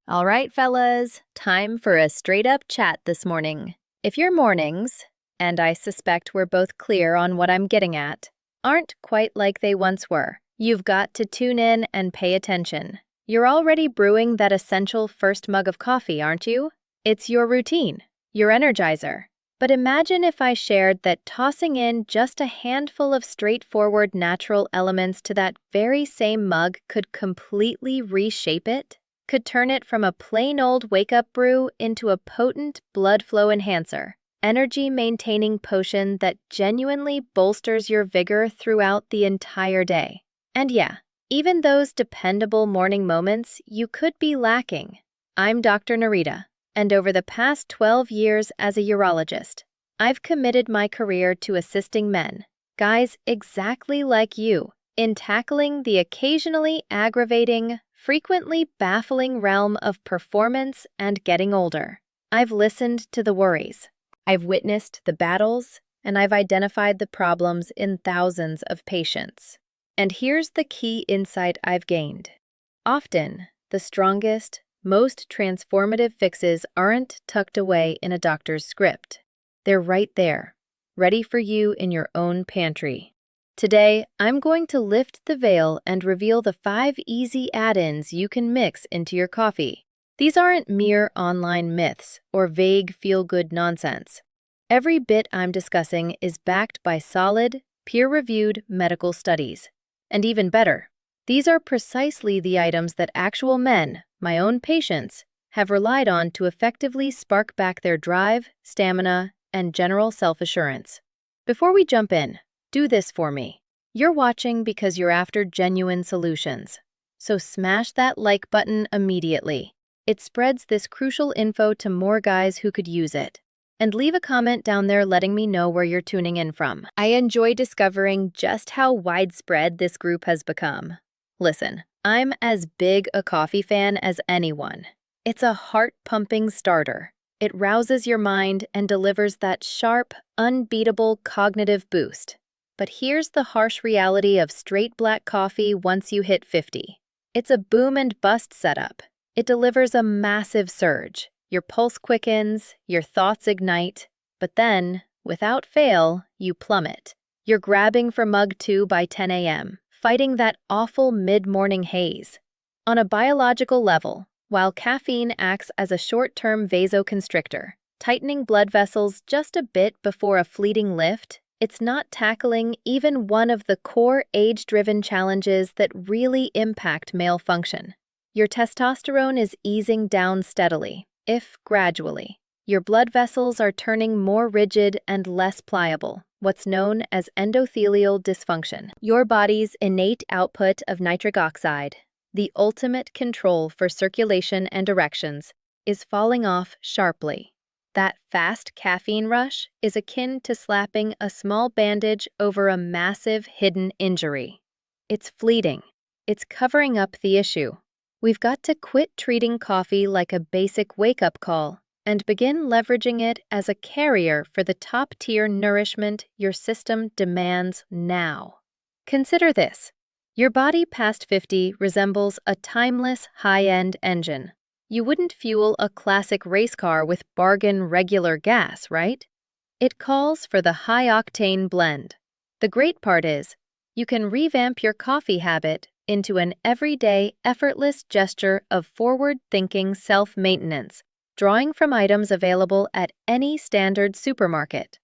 All right, fellas, time for a straight-up chat this morning. If your mornings, and I suspect we're both clear on what I'm getting at, aren't quite like they once were, you've got to tune in and pay attention. You're already brewing that essential first mug of coffee, aren't you? It's your routine, your energizer. But imagine if I shared that tossing in just a handful of straightforward natural elements to that very same mug could completely reshape it? Could turn it from a plain old wake-up brew into a potent blood flow enhancer, energy-maintaining potion that genuinely bolsters your vigor throughout the entire day. And yeah, even those dependable morning moments you could be lacking. I'm Dr. Narita, and over the past 12 years as a urologist, I've committed my career to assisting men, guys exactly like you, in tackling the occasionally aggravating, frequently baffling realm of performance and getting older. I've listened to the worries, I've witnessed the battles, and I've identified the problems in thousands of patients. And here's the key insight I've gained. Often, the strongest, most transformative fixes aren't tucked away in a doctor's script. They're right there, ready for you in your own pantry. Today, I'm going to lift the veil and reveal the 5 easy add-ins you can mix into your coffee. These aren't mere online myths or vague feel-good nonsense. Every bit I'm discussing is backed by solid, peer-reviewed medical studies. And even better, these are precisely the items that actual men, my own patients, have relied on to effectively spark back their drive, stamina, and general self-assurance. Before we jump in, do this for me. You're watching because you're after genuine solutions. So smash that like button immediately. It spreads this crucial info to more guys who could use it. And leave a comment down there letting me know where you're tuning in from. I enjoy discovering just how widespread this group has become. Listen, I'm as big a coffee fan as anyone. It's a heart-pumping starter. It rouses your mind and delivers that sharp, unbeatable cognitive boost. But here's the harsh reality of straight black coffee once you hit 50. It's a boom and bust setup. It delivers a massive surge. Your pulse quickens, your thoughts ignite, but then, without fail, you plummet. You're grabbing for mug 2 by 10 a.m., fighting that awful mid-morning haze. On a biological level, while caffeine acts as a short-term vasoconstrictor, tightening blood vessels just a bit before a fleeting lift, it's not tackling even one of the core age-driven challenges that really impact male function. Your testosterone is easing down steadily, if gradually. Your blood vessels are turning more rigid and less pliable, what's known as endothelial dysfunction. Your body's innate output of nitric oxide, the ultimate control for circulation and erections, is falling off sharply. That fast caffeine rush is akin to slapping a small bandage over a massive hidden injury. It's fleeting. It's covering up the issue. We've got to quit treating coffee like a basic wake-up call and begin leveraging it as a carrier for the top-tier nourishment your system demands now. Consider this. Your body past 50 resembles a timeless high-end engine. You wouldn't fuel a classic race car with bargain regular gas, right? It calls for the high-octane blend. The great part is, you can revamp your coffee habit into an everyday, effortless gesture of forward-thinking self-maintenance, drawing from items available at any standard supermarket.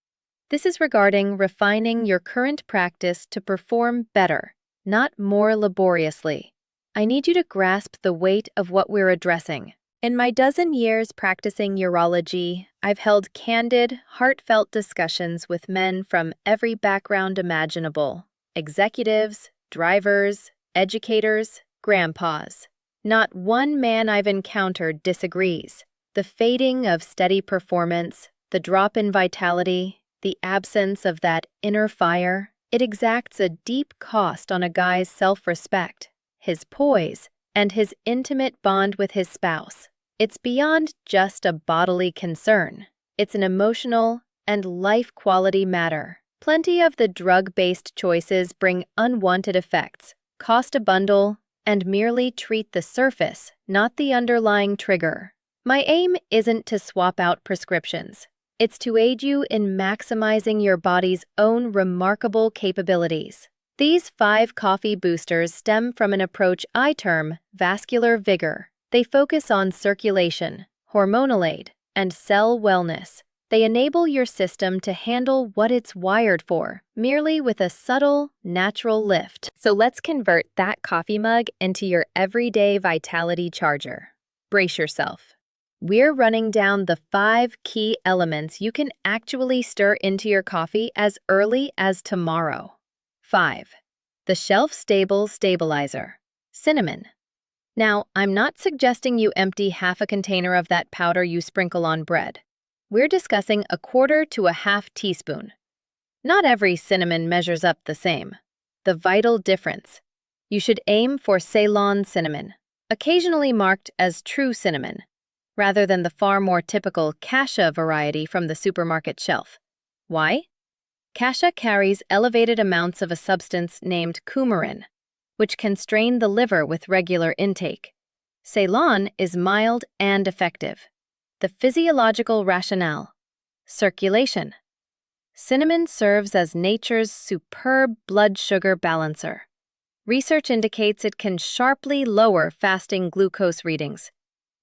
This is regarding refining your current practice to perform better, not more laboriously. I need you to grasp the weight of what we're addressing. In my dozen years practicing urology, I've held candid, heartfelt discussions with men from every background imaginable: executives, drivers, educators, grandpas. Not one man I've encountered disagrees. The fading of steady performance, the drop in vitality, the absence of that inner fire, it exacts a deep cost on a guy's self-respect, his poise, and his intimate bond with his spouse. It's beyond just a bodily concern. It's an emotional and life-quality matter. Plenty of the drug-based choices bring unwanted effects, cost a bundle, and merely treat the surface, not the underlying trigger. My aim isn't to swap out prescriptions. It's to aid you in maximizing your body's own remarkable capabilities. These 5 coffee boosters stem from an approach I term Vascular Vigor. They focus on circulation, hormonal aid, and cell wellness. They enable your system to handle what it's wired for, merely with a subtle, natural lift. So let's convert that coffee mug into your everyday vitality charger. Brace yourself. We're running down the 5 key elements you can actually stir into your coffee as early as tomorrow. 5. The shelf-stable stabilizer. Cinnamon. Now, I'm not suggesting you empty half a container of that powder you sprinkle on bread. We're discussing 1/4 to a half teaspoon. Not every cinnamon measures up the same. The vital difference. You should aim for Ceylon cinnamon, occasionally marked as true cinnamon, rather than the far more typical Cassia variety from the supermarket shelf. Why? Cassia carries elevated amounts of a substance named coumarin, which can strain the liver with regular intake. Ceylon is mild and effective. The physiological rationale. Circulation. Cinnamon serves as nature's superb blood sugar balancer. Research indicates it can sharply lower fasting glucose readings.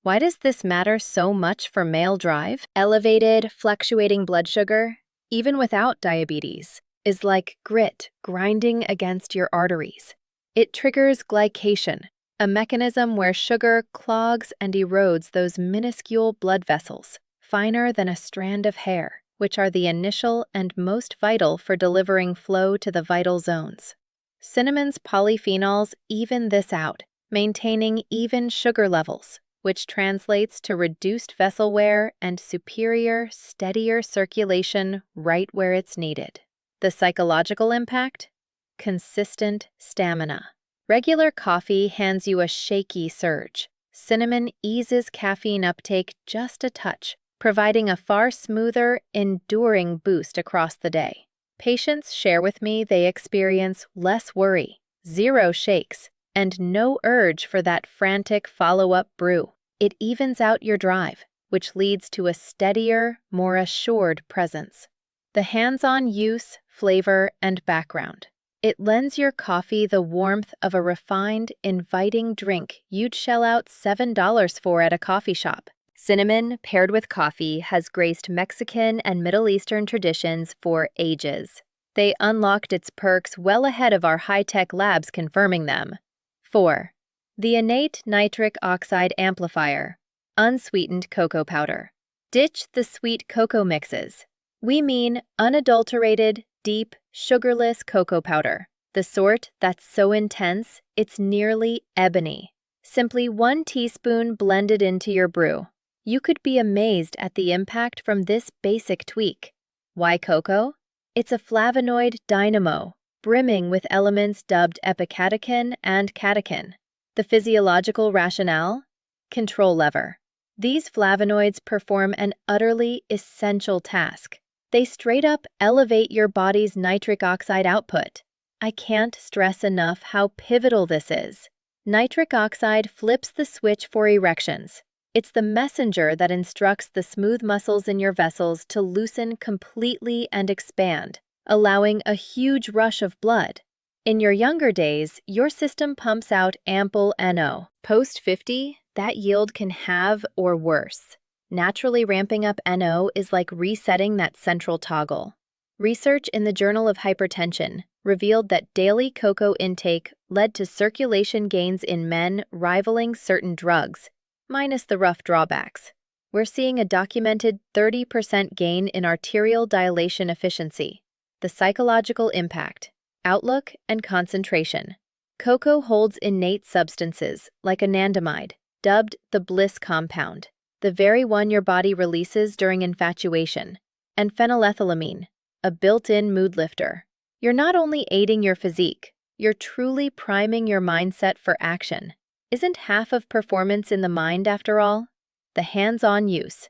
Why does this matter so much for male drive? Elevated, fluctuating blood sugar, even without diabetes, is like grit grinding against your arteries. It triggers glycation, a mechanism where sugar clogs and erodes those minuscule blood vessels, finer than a strand of hair, which are the initial and most vital for delivering flow to the vital zones. Cinnamon's polyphenols even this out, maintaining even sugar levels, which translates to reduced vessel wear and superior, steadier circulation right where it's needed. The psychological impact? Consistent stamina. Regular coffee hands you a shaky surge. Cinnamon eases caffeine uptake just a touch, providing a far smoother, enduring boost across the day. Patients share with me they experience less worry, 0 shakes, and no urge for that frantic follow-up brew. It evens out your drive, which leads to a steadier, more assured presence. The hands-on use, flavor, and background. It lends your coffee the warmth of a refined, inviting drink you'd shell out $7 for at a coffee shop. Cinnamon, paired with coffee, has graced Mexican and Middle Eastern traditions for ages. They unlocked its perks well ahead of our high-tech labs confirming them. 4. The innate nitric oxide amplifier. Unsweetened cocoa powder. Ditch the sweet cocoa mixes. We mean unadulterated, deep, sugarless cocoa powder. The sort that's so intense, it's nearly ebony. Simply 1 teaspoon blended into your brew. You could be amazed at the impact from this basic tweak. Why cocoa? It's a flavonoid dynamo, brimming with elements dubbed epicatechin and catechin. The physiological rationale? Control lever. These flavonoids perform an utterly essential task. They straight up elevate your body's nitric oxide output. I can't stress enough how pivotal this is. Nitric oxide flips the switch for erections. It's the messenger that instructs the smooth muscles in your vessels to loosen completely and expand, allowing a huge rush of blood. In your younger days, your system pumps out ample NO. Post 50, that yield can halve or worse. Naturally ramping up NO is like resetting that central toggle. Research in the Journal of Hypertension revealed that daily cocoa intake led to circulation gains in men rivaling certain drugs, minus the rough drawbacks. We're seeing a documented 30% gain in arterial dilation efficiency. The psychological impact, outlook, and concentration. Cocoa holds innate substances like anandamide, dubbed the bliss compound, the very one your body releases during infatuation, and phenylethylamine, a built-in mood lifter. You're not only aiding your physique, you're truly priming your mindset for action. Isn't half of performance in the mind, after all? The hands-on use.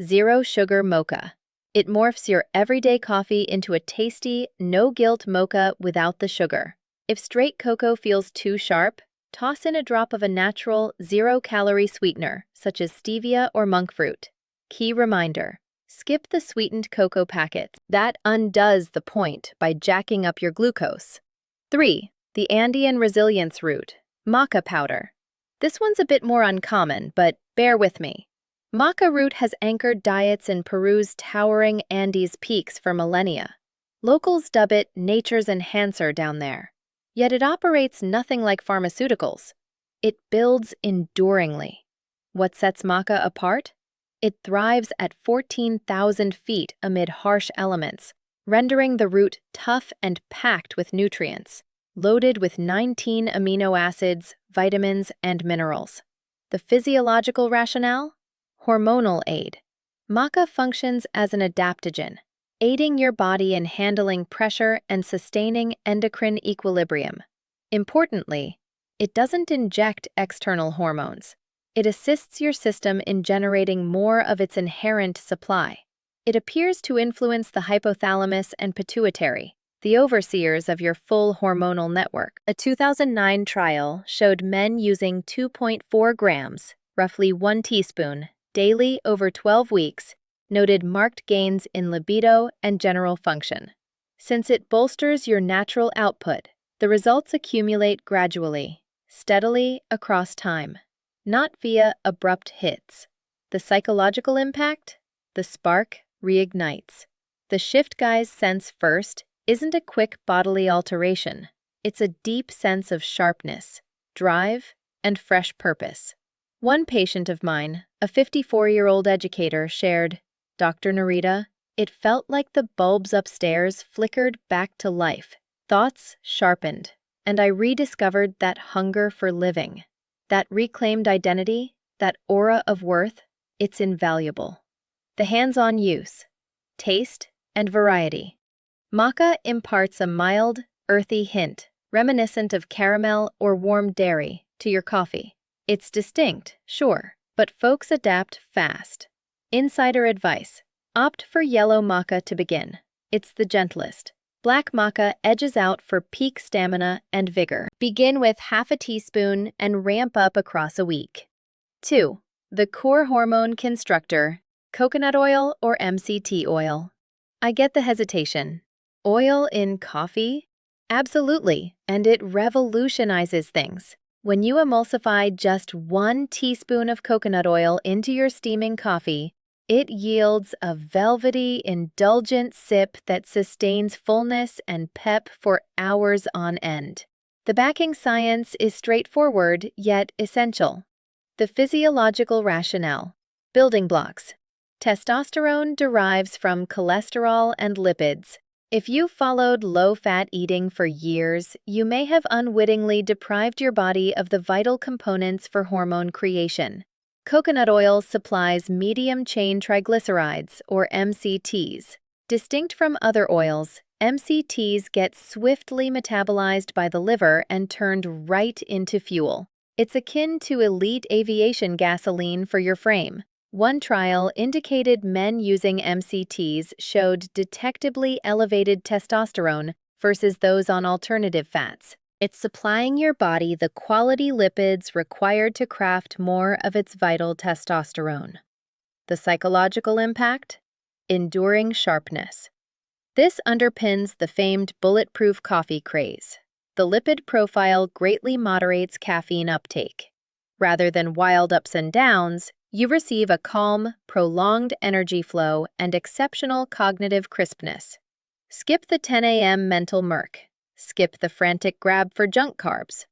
0 sugar mocha. It morphs your everyday coffee into a tasty, no-guilt mocha without the sugar. If straight cocoa feels too sharp, Toss in a drop of a natural, zero-calorie sweetener, such as stevia or monk fruit. Key reminder: skip the sweetened cocoa packets. That undoes the point by jacking up your glucose. 3. The Andean resilience root, Maca Powder. This one's a bit more uncommon, but bear with me. Maca root has anchored diets in Peru's towering Andes peaks for millennia. Locals dub it nature's enhancer down there. Yet it operates nothing like pharmaceuticals. It builds enduringly. What sets maca apart? It thrives at 14,000 feet amid harsh elements, rendering the root tough and packed with nutrients, loaded with 19 amino acids, vitamins, and minerals. The physiological rationale? Hormonal aid. Maca functions as an adaptogen, aiding your body in handling pressure and sustaining endocrine equilibrium. Importantly, it doesn't inject external hormones. It assists your system in generating more of its inherent supply. It appears to influence the hypothalamus and pituitary, the overseers of your full hormonal network. A 2009 trial showed men using 2.4 grams, roughly 1 teaspoon, daily over 12 weeks, noted marked gains in libido and general function. Since it bolsters your natural output, the results accumulate gradually, steadily across time, not via abrupt hits. The psychological impact? The spark reignites. The shift guys sense first isn't a quick bodily alteration. It's a deep sense of sharpness, drive, and fresh purpose. One patient of mine, a 54-year-old educator, shared, "Dr. Narita, it felt like the bulbs upstairs flickered back to life. Thoughts sharpened, and I rediscovered that hunger for living. That reclaimed identity, that aura of worth, it's invaluable." The hands-on use, taste, and variety. Maca imparts a mild, earthy hint, reminiscent of caramel or warm dairy, to your coffee. It's distinct, sure, but folks adapt fast. Insider advice: opt for yellow maca to begin. It's the gentlest. Black maca edges out for peak stamina and vigor. Begin with half a teaspoon and ramp up across a week. 2. The core hormone constructor, coconut oil or MCT oil. I get the hesitation. Oil in coffee? Absolutely, and it revolutionizes things. When you emulsify just 1 teaspoon of coconut oil into your steaming coffee, it yields a velvety, indulgent sip that sustains fullness and pep for hours on end. The backing science is straightforward yet essential. The physiological rationale. Building blocks. Testosterone derives from cholesterol and lipids. If you followed low-fat eating for years, you may have unwittingly deprived your body of the vital components for hormone creation. Coconut oil supplies medium-chain triglycerides, or MCTs. Distinct from other oils, MCTs get swiftly metabolized by the liver and turned right into fuel. It's akin to elite aviation gasoline for your frame. One trial indicated men using MCTs showed detectably elevated testosterone versus those on alternative fats. It's supplying your body the quality lipids required to craft more of its vital testosterone. The psychological impact? Enduring sharpness. This underpins the famed bulletproof coffee craze. The lipid profile greatly moderates caffeine uptake. Rather than wild ups and downs, you receive a calm, prolonged energy flow and exceptional cognitive crispness. Skip the 10 a.m. mental murk. Skip the frantic grab for junk carbs.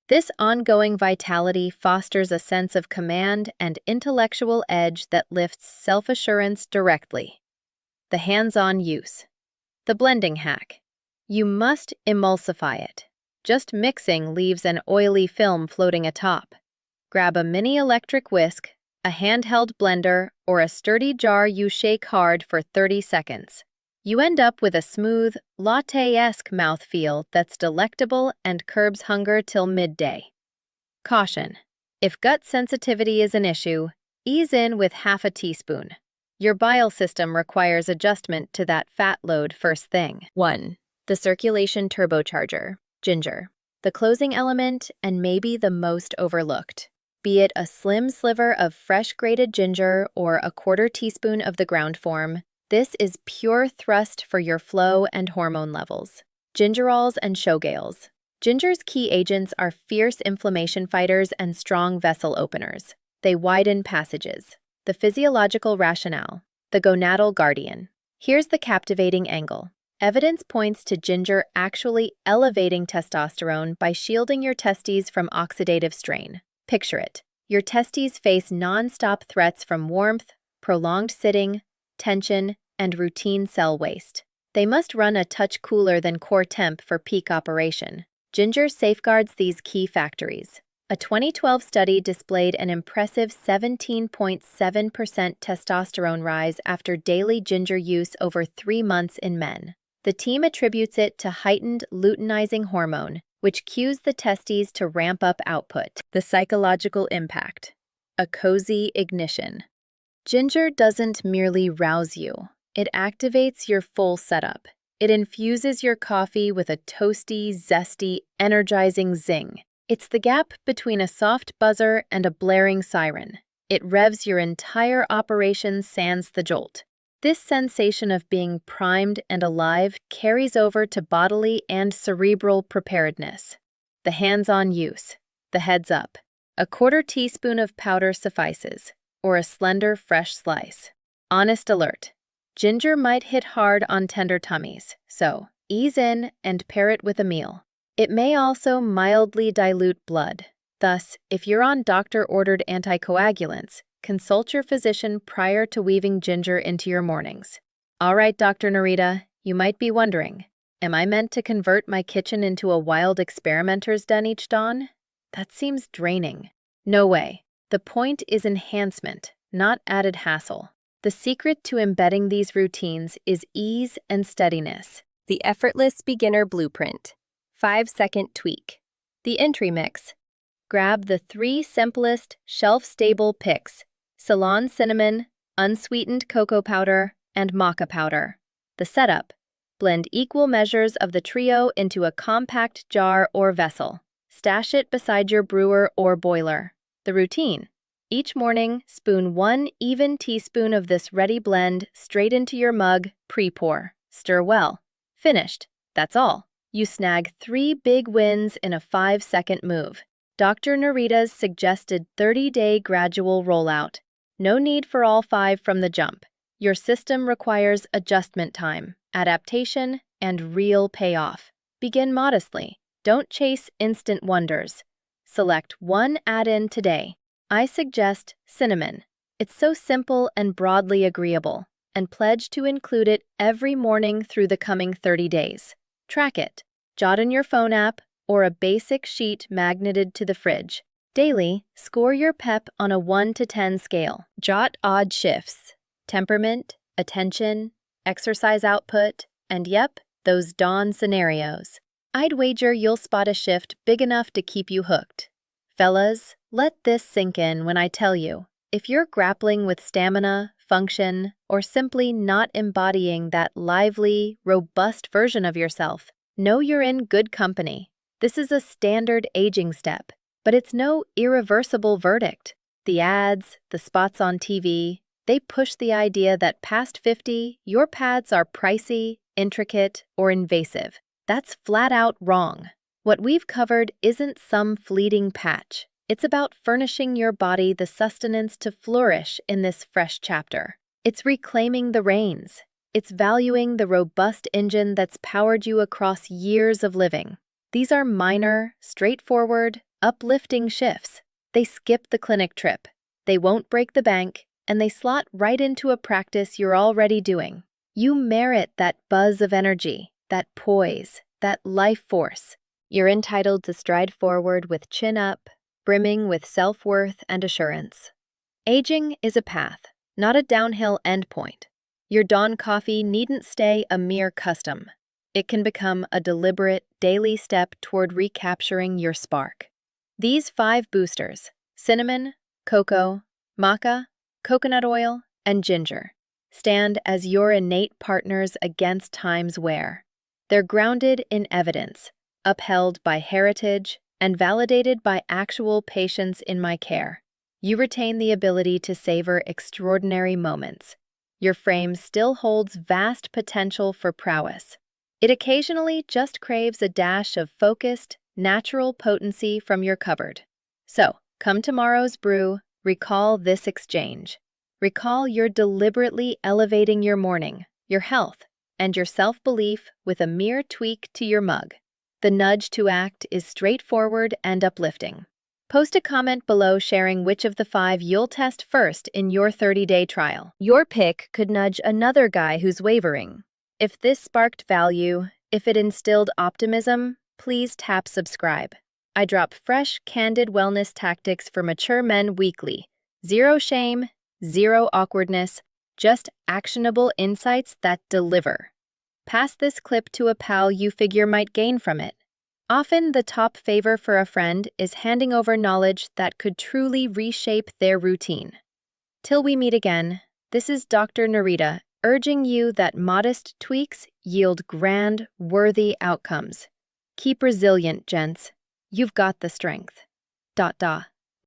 This ongoing vitality fosters a sense of command and intellectual edge that lifts self-assurance directly. The hands-on use. The blending hack. You must emulsify it. Just mixing leaves an oily film floating atop. Grab a mini electric whisk, a handheld blender, or a sturdy jar you shake hard for 30 seconds. You end up with a smooth, latte-esque mouthfeel that's delectable and curbs hunger till midday. Caution: if gut sensitivity is an issue, ease in with half a teaspoon. Your bile system requires adjustment to that fat load first thing. 1. The circulation turbocharger, ginger. the closing element, and maybe the most overlooked. Be it a slim sliver of fresh grated ginger or a quarter teaspoon of the ground form, this is pure thrust for your flow and hormone levels. Gingerols and showgales. Ginger's key agents are fierce inflammation fighters and strong vessel openers. They widen passages. The physiological rationale. The gonadal guardian. Here's the captivating angle. Evidence points to ginger actually elevating testosterone by shielding your testes from oxidative strain. Picture it. Your testes face non-stop threats from warmth, prolonged sitting, tension, and routine cell waste. They must run a touch cooler than core temp for peak operation. Ginger safeguards these key factories. A 2012 study displayed an impressive 17.7% testosterone rise after daily ginger use over 3 months in men. The team attributes it to heightened luteinizing hormone, which cues the testes to ramp up output. The psychological impact. A cozy ignition. Ginger doesn't merely rouse you. It activates your full setup. It infuses your coffee with a toasty, zesty, energizing zing. It's the gap between a soft buzzer and a blaring siren. It revs your entire operation sans the jolt. This sensation of being primed and alive carries over to bodily and cerebral preparedness. The hands-on use. The heads up. A quarter teaspoon of powder suffices, or a slender, fresh slice. Honest alert. Ginger might hit hard on tender tummies, so ease in and pair it with a meal. It may also mildly dilute blood. Thus, if you're on doctor-ordered anticoagulants, consult your physician prior to weaving ginger into your mornings. All right, Dr. Narita, you might be wondering, am I meant to convert my kitchen into a wild experimenter's den each dawn? That seems draining. No way. The point is enhancement, not added hassle. The secret to embedding these routines is ease and steadiness. The effortless beginner blueprint. 5-second tweak. The entry mix. Grab the 3 simplest, shelf-stable picks: Ceylon cinnamon, unsweetened cocoa powder, and Maca powder. The setup. Blend equal measures of the trio into a compact jar or vessel. Stash it beside your brewer or boiler. The routine. Each morning, spoon 1 even teaspoon of this ready blend straight into your mug, pre-pour. Stir well. Finished. That's all. You snag 3 big wins in a 5-second move. Dr. Narita's suggested 30-day gradual rollout. No need for all 5 from the jump. Your system requires adjustment time, adaptation, and real payoff. Begin modestly. Don't chase instant wonders. Select 1 add-in today. I suggest cinnamon. It's so simple and broadly agreeable, and pledge to include it every morning through the coming 30 days. Track it. Jot in your phone app or a basic sheet magneted to the fridge. Daily, score your pep on a 1 to 10 scale. Jot odd shifts: temperament, attention, exercise output, and yep, those dawn scenarios. I'd wager you'll spot a shift big enough to keep you hooked. Fellas, let this sink in when I tell you, if you're grappling with stamina, function, or simply not embodying that lively, robust version of yourself, know you're in good company. This is a standard aging step, but it's no irreversible verdict. The ads, the spots on TV, they push the idea that past 50, your pads are pricey, intricate, or invasive. That's flat out wrong. What we've covered isn't some fleeting patch. It's about furnishing your body the sustenance to flourish in this fresh chapter. It's reclaiming the reins. It's valuing the robust engine that's powered you across years of living. These are minor, straightforward, uplifting shifts. They skip the clinic trip. They won't break the bank, and they slot right into a practice you're already doing. You merit that buzz of energy, that poise, that life force. You're entitled to stride forward with chin up, brimming with self-worth and assurance. Aging is a path, not a downhill endpoint. Your dawn coffee needn't stay a mere custom. It can become a deliberate, daily step toward recapturing your spark. These 5 boosters: cinnamon, cocoa, maca, coconut oil, and ginger, stand as your innate partners against time's wear. They're grounded in evidence, upheld by heritage, and validated by actual patients in my care. You retain the ability to savor extraordinary moments. Your frame still holds vast potential for prowess. It occasionally just craves a dash of focused, natural potency from your cupboard. So, come tomorrow's brew, recall this exchange. Recall you're deliberately elevating your morning, your health, and your self-belief with a mere tweak to your mug. The nudge to act is straightforward and uplifting. Post a comment below sharing which of the 5 you'll test first in your 30-day trial. Your pick could nudge another guy who's wavering. If this sparked value, if it instilled optimism, please tap subscribe. I drop fresh, candid wellness tactics for mature men weekly. Zero shame, zero awkwardness, just actionable insights that deliver. Pass this clip to a pal you figure might gain from it. Often, the top favor for a friend is handing over knowledge that could truly reshape their routine. Till we meet again, this is Dr. Narita, urging you that modest tweaks yield grand, worthy outcomes. Keep resilient, gents. You've got the strength.